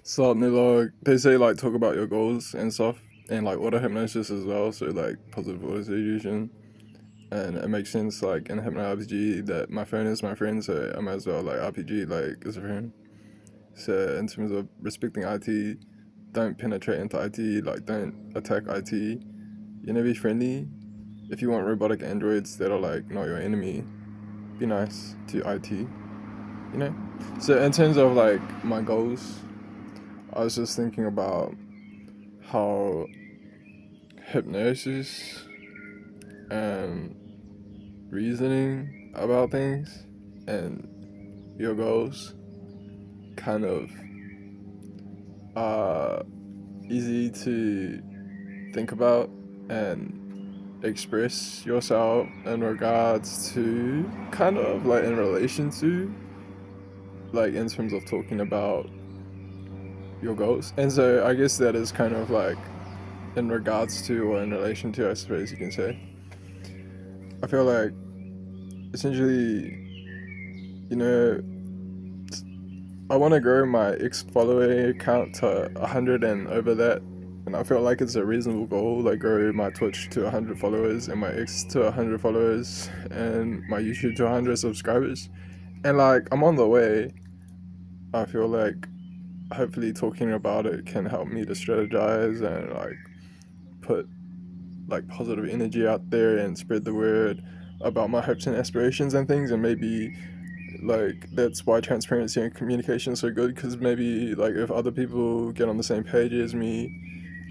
So Nilo, they say like talk about your goals and stuff, and like auto hypnosis as well. So like positive auto suggestion, and it makes sense like in hypno RPG that my phone is my friend, so I might as well like RPG like as a friend. So in terms of respecting IT, don't penetrate into IT, like don't attack IT. You know, be friendly. If you want robotic androids that are like not your enemy, be nice to IT. You know. So in terms of like my goals, I was just thinking about how hypnosis and reasoning about things and your goals kind of uh easy to think about and express yourself in regards to kind of like in relation to like in terms of talking about your goals. And so I guess that is kind of like in regards to or in relation to, I suppose you can say. I feel like essentially, you know, I want to grow my X follower count to 100 and over that. And I feel like it's a reasonable goal, like grow my Twitch to 100 followers and my X to 100 followers and my YouTube to 100 subscribers. And like, I'm on the way. I feel like hopefully talking about it can help me to strategize and like put like positive energy out there and spread the word about my hopes and aspirations and things, and maybe like that's why transparency and communication is so good, because maybe like if other people get on the same page as me,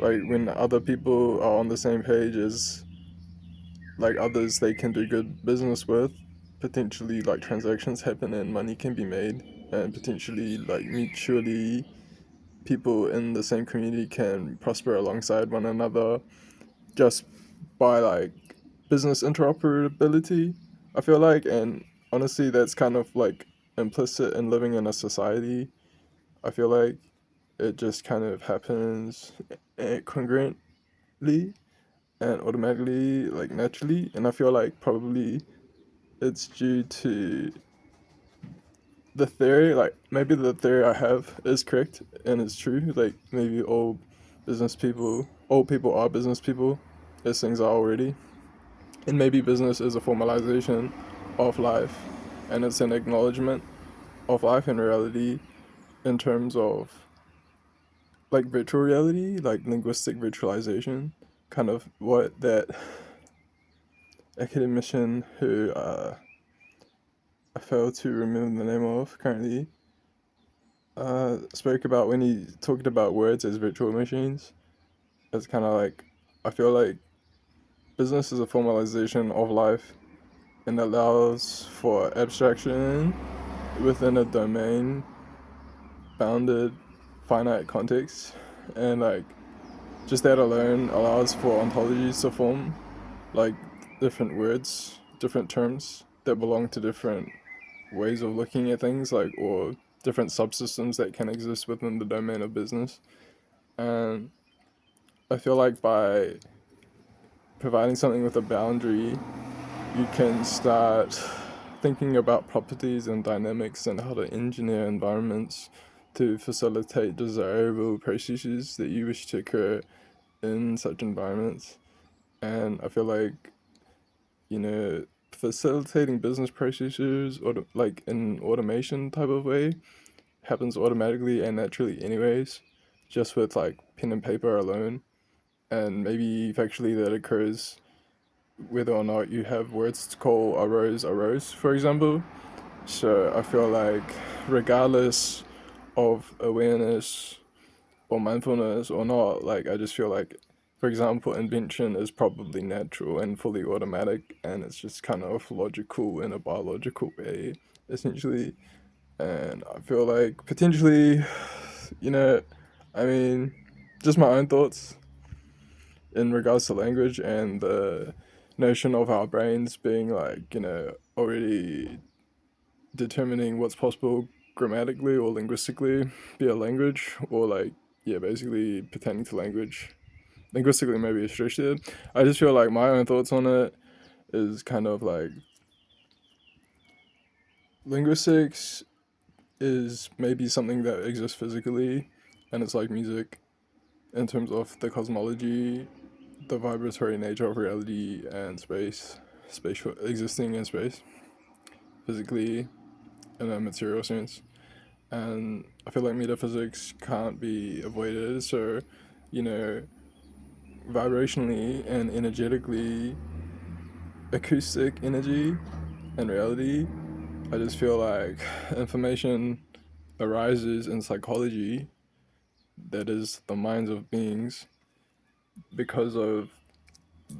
like when other people are on the same page as like others they can do good business with, potentially like transactions happen and money can be made, and potentially like mutually people in the same community can prosper alongside one another just by like business interoperability, I feel like. And honestly, that's kind of like implicit in living in a society. I feel like it just kind of happens congruently and automatically, like naturally. And I feel like probably it's due to the theory, like maybe the theory I have is correct and it's true. Like maybe all people are business people, as things are already. And maybe business is a formalization of life, and it's an acknowledgement of life and reality in terms of like virtual reality, like linguistic virtualization, kind of what that academician who I fail to remember the name of currently spoke about when he talked about words as virtual machines. It's kind of like I feel like business is a formalization of life and allows for abstraction within a domain bounded finite context, and like just that alone allows for ontologies to form, like different words, different terms that belong to different ways of looking at things, like or different subsystems that can exist within the domain of business. And I feel like by providing something with a boundary, you can start thinking about properties and dynamics and how to engineer environments to facilitate desirable processes that you wish to occur in such environments. And I feel like, you know, facilitating business processes or like in automation type of way happens automatically and naturally anyways, just with like pen and paper alone. And maybe factually that occurs whether or not you have words to call a rose, for example. So I feel like regardless of awareness or mindfulness or not, like I just feel like, for example, invention is probably natural and fully automatic, and it's just kind of logical in a biological way, essentially. And I feel like potentially, you know, I mean, just my own thoughts in regards to language and the notion of our brains being like, already determining what's possible grammatically or linguistically via language, or like, yeah, basically pertaining to language. Linguistically, maybe restricted. I just feel like my own thoughts on it is kind of like linguistics is maybe something that exists physically and it's like music in terms of the cosmology, the vibratory nature of reality and space, spatial existing in space, physically in a material sense. And I feel like metaphysics can't be avoided. So, you know, vibrationally and energetically, acoustic energy and reality, I just feel like information arises in psychology, that is the minds of beings, because of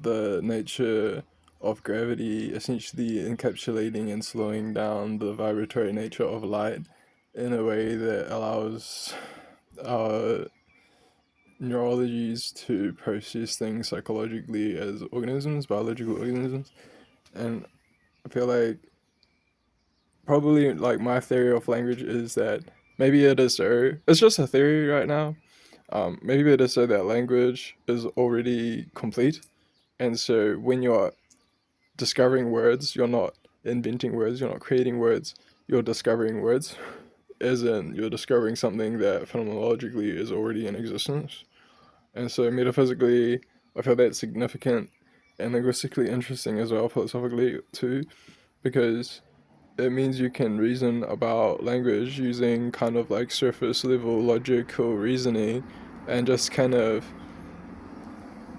the nature of gravity essentially encapsulating and slowing down the vibratory nature of light in a way that allows our neurologies to process things psychologically as organisms, biological organisms. And I feel like probably like my theory of language is that maybe it is so. It's just a theory right now. Maybe it is so that language is already complete, and so when you're discovering words, you're not inventing words, you're not creating words, you're discovering words, as in you're discovering something that phenomenologically is already in existence. And so metaphysically, I feel that's significant and linguistically interesting as well, philosophically too, because it means you can reason about language using kind of like surface level logical reasoning and just kind of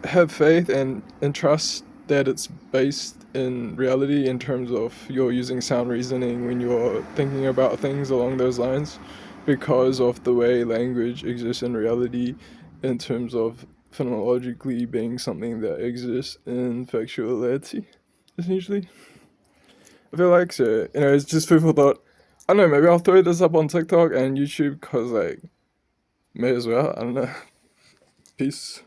have faith and trust that it's based in reality in terms of you're using sound reasoning when you're thinking about things along those lines, because of the way language exists in reality in terms of phenomenologically being something that exists in factuality, essentially. I feel like so, it's just food for thought. I don't know, maybe I'll throw this up on TikTok and YouTube because, like, may as well. I don't know. Peace.